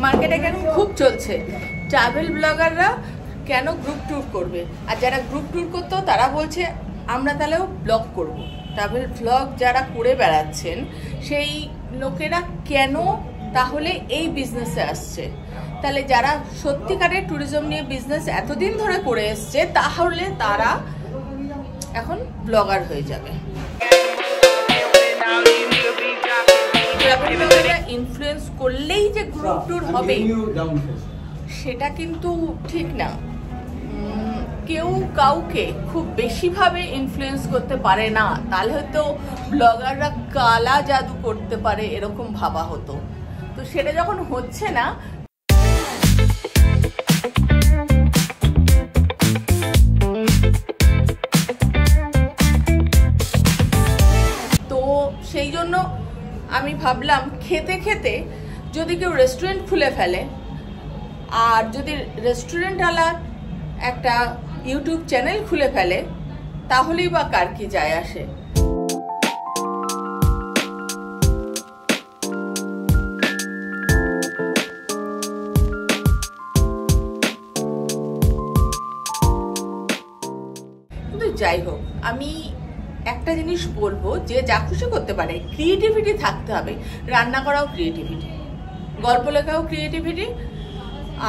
মার্কেটে কেন খুব চলছে, ট্রাভেল ব্লগাররা কেন গ্রুপ ট্যুর করবে, আর যারা গ্রুপ ট্যুর করতো তারা বলছে আমরা তাহলেও ব্লগ করব। ট্রাভেল ব্লগ যারা করে বেড়াচ্ছেন সেই লোকেরা কেন তাহলে এই বিজনেসে আসছে? তাহলে যারা সত্যিকারের ট্যুরিজম নিয়ে বিজনেস এতদিন ধরে করে এসছে তাহলে তারা এখন ব্লগার হয়ে যাবে। ট্রাভেল ব্লগাররা ইনফ্লুয়েন্স করলেই যে গ্রুপ ট্যুর হবে সেটা কিন্তু ঠিক না। কেউ কাউকে খুব বেশিভাবে ইনফ্লুয়েন্স করতে পারে না, তাহলে হয়তো ব্লগাররা কালা জাদু করতে পারে এরকম ভাবা হতো। তো সেটা যখন হচ্ছে না, তো সেই জন্য আমি ভাবলাম খেতে খেতে যদি কেউ রেস্টুরেন্ট খুলে ফেলে, আর যদি রেস্টুরেন্টওয়ালা একটা ইউটিউব চ্যানেল খুলে ফেলে, তাহলেই বা কার কি যায় আসে। কিন্তু যাই হোক, আমি একটা জিনিস বলবো, যে যা খুশি করতে পারে, ক্রিয়েটিভিটি থাকতে হবে। রান্না করাও ক্রিয়েটিভিটি, গল্প লেখাও ক্রিয়েটিভিটি,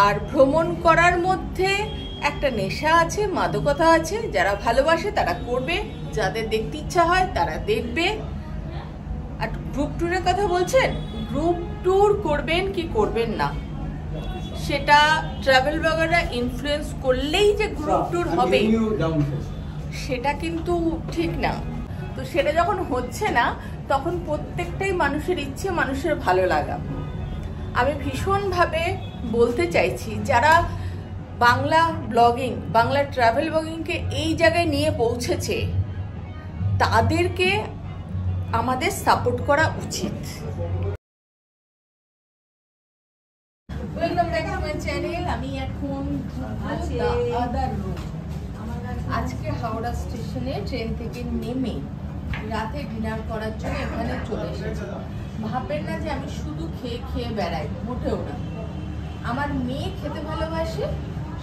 আর ভ্রমণ করার মধ্যে একটা নেশা আছে, মাদকতা আছে। যারা ভালোবাসে তারা করবে, যাদের দেখতে ইচ্ছা হয় তারা দেখবে। আর গ্রুপ ট্যুরের কথা বলছেন, গ্রুপ ট্যুর করবেন কি করবেন না সেটা ট্রাভেল ব্লগাররা ইনফ্লুয়েন্স করলেই যে গ্রুপ ট্যুর হবে সেটা কিন্তু ঠিক না। তো সেটা যখন হচ্ছে না, তখন প্রত্যেকটাই মানুষের ইচ্ছে, মানুষের ভালো লাগা। আমি ভীষণভাবে বলতে চাইছি, যারা বাংলা ব্লগিং, বাংলা ট্রাভেল ব্লগিংকে এই জায়গায় নিয়ে পৌঁছেছে, তাদেরকে আমাদের সাপোর্ট করা উচিত। Welcome back to my channel. আমি এখন আজকে হাওড়া স্টেশনে ট্রেন থেকে নেমে রাতে ডিনার করার জন্য এখানে চলে এসেছি। ভাববেন না যে আমি শুধু খেয়ে খেয়ে বেড়াই, মোটেও না। আমার মেয়ে খেতে ভালোবাসে,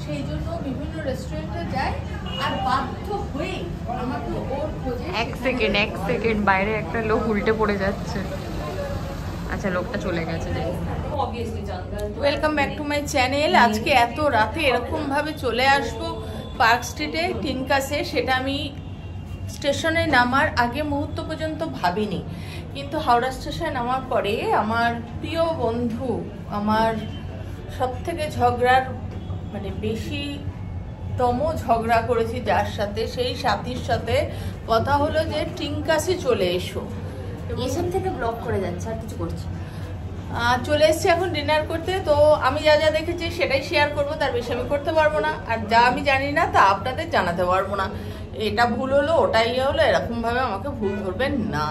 সেই জন্য বিভিন্ন রেস্টুরেন্টে যায়, আর বাধ্য হয়ে আমাকে ওর খোঁজে। এক সেকেন্ড বাইরে একটা লোক উল্টে পড়ে যাচ্ছে। আচ্ছা, লোকটা চলে গেছে। Welcome back to my channel. আজকে এত রাতে এরকম ভাবে চলে আসবো পার্ক স্ট্রিটে টিনকাসে, সেটা আমি স্টেশনে নামার আগে মুহূর্ত পর্যন্ত ভাবিনি। কিন্তু হাওড়া স্টেশনে নামার পরে আমার প্রিয় বন্ধু, আমার সব থেকে ঝগড়ার মানে বেশিতম ঝগড়া করেছি যার সাথে, সেই সাথীর সাথে কথা হলো যে টিনকাসে চলে এসো। এখান থেকে ব্লগ করে যাচ্ছে, আর কিছু করছি। চলে এসছি এখন ডিনার করতে। তো আমি যা যা দেখেছি সেটাই শেয়ার করবো, তার বেশি আমি করতে পারবো না। আর যা আমি জানি না তা আপনাদের জানাতে পারবো না। এটা ভুল হলো, ওটাই হলো, এরকম ভাবে আমাকে ভুল ধরবেন না।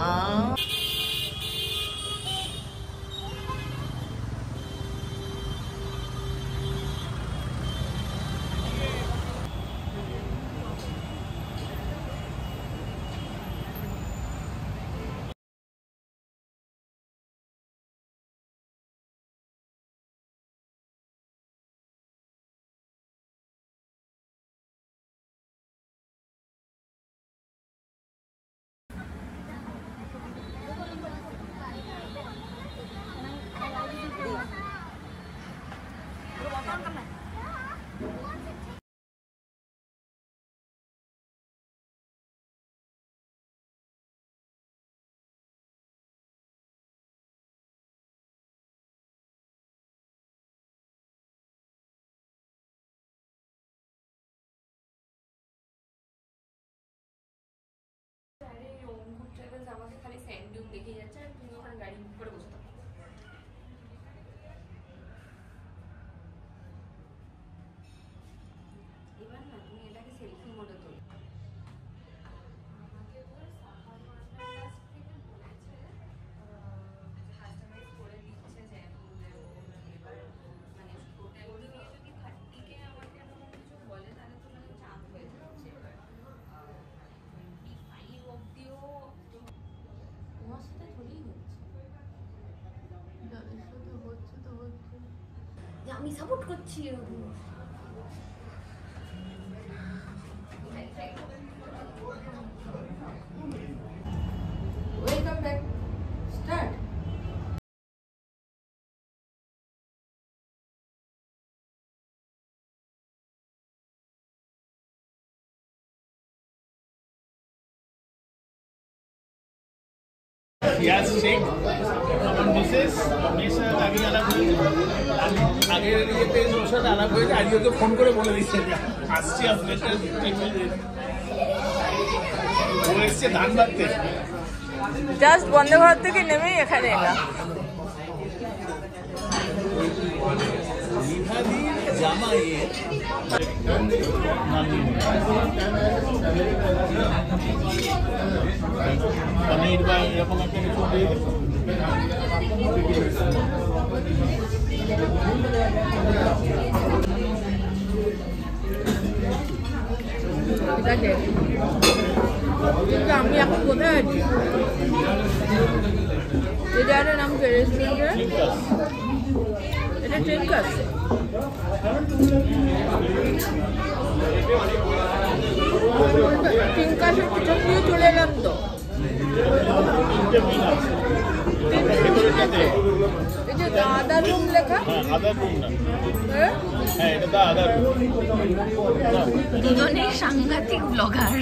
আমি সাপোর্ট করছি। Welcome back. স্টার্ট। ইয়াস শেখ আমার মিসেস মেসার আগে আলাপ হয়েছে, আগের ইয়েতে ওর সাথে আলাপ হয়েছে। আজকে ওকে ফোন করে বলে দিচ্ছে আসছি আপনার ও এসছে ধানবাদ থেকে, জাস্ট বন্দে ভারত থেকে নেমেই এখানে এলাম। জামাইয়ের পনির বা এরকম একটা কিছু দিয়ে ঠিক আছে, কিন্তু আমি এখন কোথায় আছি? এই জায়গাটার নাম কি রেস্টুরেন্টের? এটা ট্রিঙ্কাস। ট্রিঙ্কাসের পিছন দিয়ে চলে এলাম তো। এই যে আদার রুম লেখা। আদার রুম না, হ্যাঁ হ্যাঁ এটা আদার রুম। দুজনেই সাংঘাতিক ব্লগার।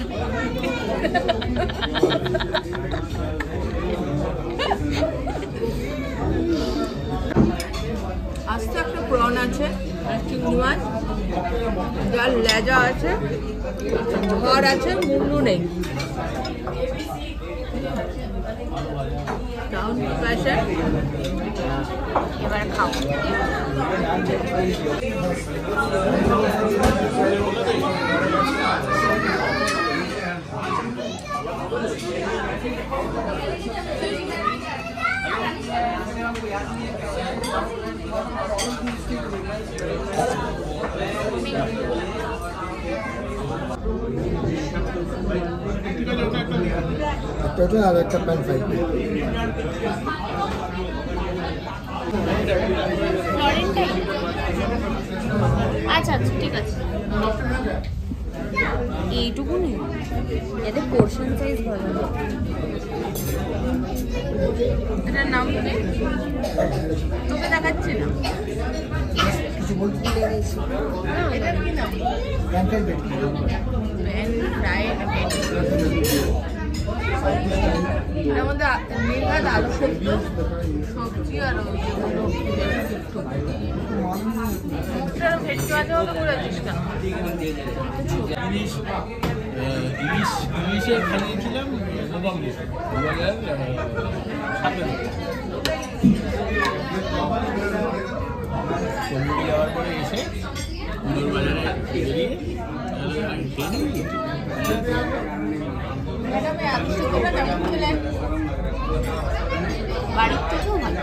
আস্তে একটা প্রন আছে, চিংড়ি মাছ, যার লেজা আছে, ঘর আছে, মুন্ডু নেই। এবার খাও। একটা আর একটা প্যান ফ্রাই। আচ্ছা আচ্ছা ঠিক আছে, এইটুকু নেই, এতে পোর্শন সাইজ ভালো। এটার নাম কি? তোকে দেখাচ্ছি না। এটার কি নাম? প্যান ফ্রাই বেটি। প্যান ফ্রাইড পেটি। এটার মধ্যে নির্ঘাত আলু সেদ্ধ, সবজি আর মুখটা ভেটকে আছে বলে ঘুরেছিস কেন? ইলিশে খাইয়েছিলাম নবমে 2017। সমুদ্রে যাওয়ার পরে এসে পুজোর বাজারে বেরিয়ে ম্যাডাম এই আলু সেদ্ধটা কেমন খেলেন? বাড়ির থেকেও ভালো।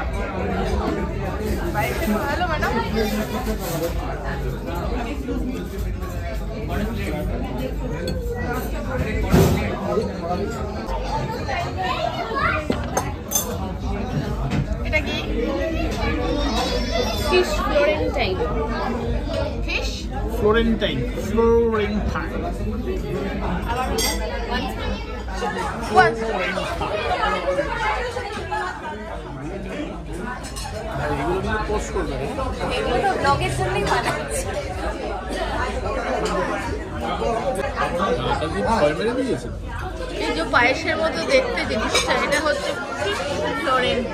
বাড়ির থেকে ভালো ম্যাডাম? এটা কি? Fish Florentine. Fish Florentine. আবার এগুলো কিন্তু পোস্ট করবে না। এগুলো তো ব্লগের জন্যই বানাচ্ছি। এই যে পায়েসের মতো দেখতে জিনিসটা, এটা হচ্ছে ফিশ ফ্লোরেন্ট।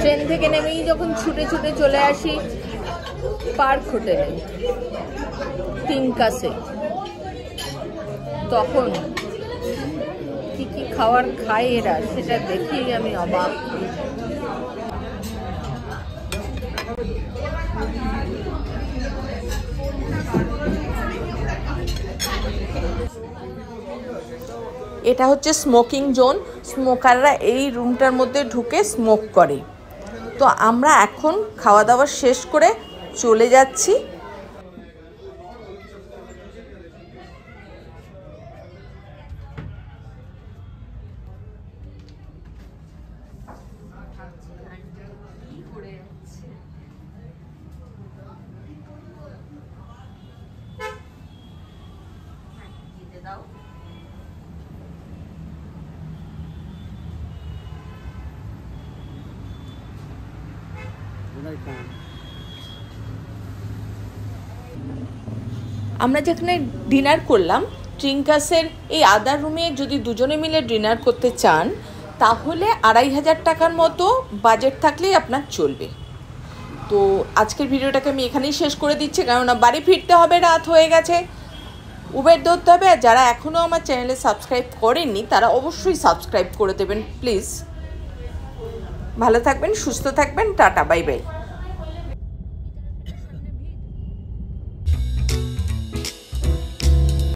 ট্রেন থেকে নেমেই যখন ছুটে ছুটে চলে আসি পার্ক হোটেলে টিঙ্কাসে, তখন কি কি খাবার খায় এরা সেটা দেখেই আমি অবাক। এটা হচ্ছে স্মোকিং জোন, স্মোকাররা এই রুমটার মধ্যে ঢুকে স্মোক করে। তো আমরা এখন খাওয়া দাওয়া শেষ করে চলে যাচ্ছি আমরা যেখানে ডিনার করলাম ট্রিঙ্কাসের এই আদার রুমে যদি দুজনে মিলে ডিনার করতে চান তাহলে 2500 টাকার মতো বাজেট থাকলেই আপনার চলবে। তো আজকের ভিডিওটাকে আমি এখানেই শেষ করে দিচ্ছি, কেননা বাড়ি ফিরতে হবে, রাত হয়ে গেছে, উবের ধরতে হবে। আর যারা এখনও আমার চ্যানেলে সাবস্ক্রাইব করেননি তারা অবশ্যই সাবস্ক্রাইব করে দেবেন প্লিজ। ভালো থাকবেন, সুস্থ থাকবেন, টাটা, বাই বাই।